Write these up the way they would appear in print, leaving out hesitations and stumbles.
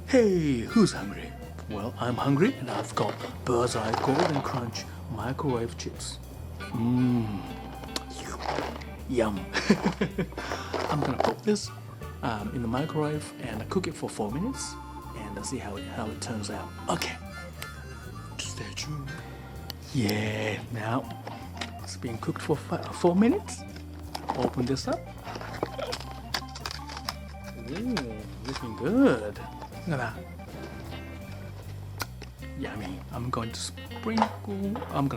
Hey, who's hungry? Well, I'm hungry and I've got Bird's Eye Golden Crunch microwave chips. Mmm. Yum. I'm gonna put this in the microwave and cook it for 4 minutes and see how it turns out. Okay. Stay tuned. Yeah, now it's been cooked for 4 minutes. Open this up. Ooh, looking good. Look at that. Yummy. I'm going to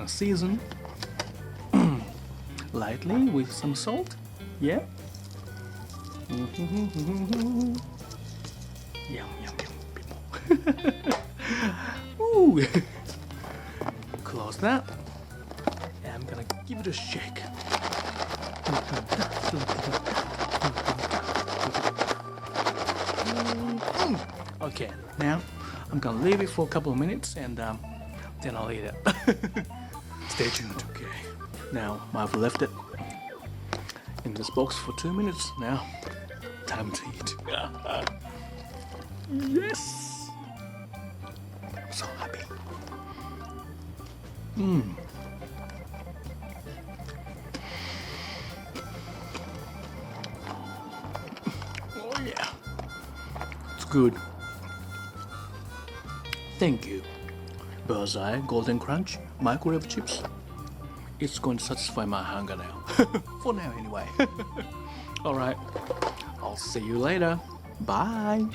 season lightly with some salt. Yeah. Yum, yum, yum. Bit more. Ooh. Close that. And I'm gonna give it a shake. Okay, now I'm gonna leave it for a couple of minutes and then I'll eat it. Stay tuned. Okay. Now I've left it in this box for 2 minutes. Now, time to eat. Yes! I'm so happy. Oh yeah. It's good. Thank you. Bird's Eye Golden Crunch microwave chips. It's going to satisfy my hunger now. For now anyway. Alright. I'll see you later. Bye.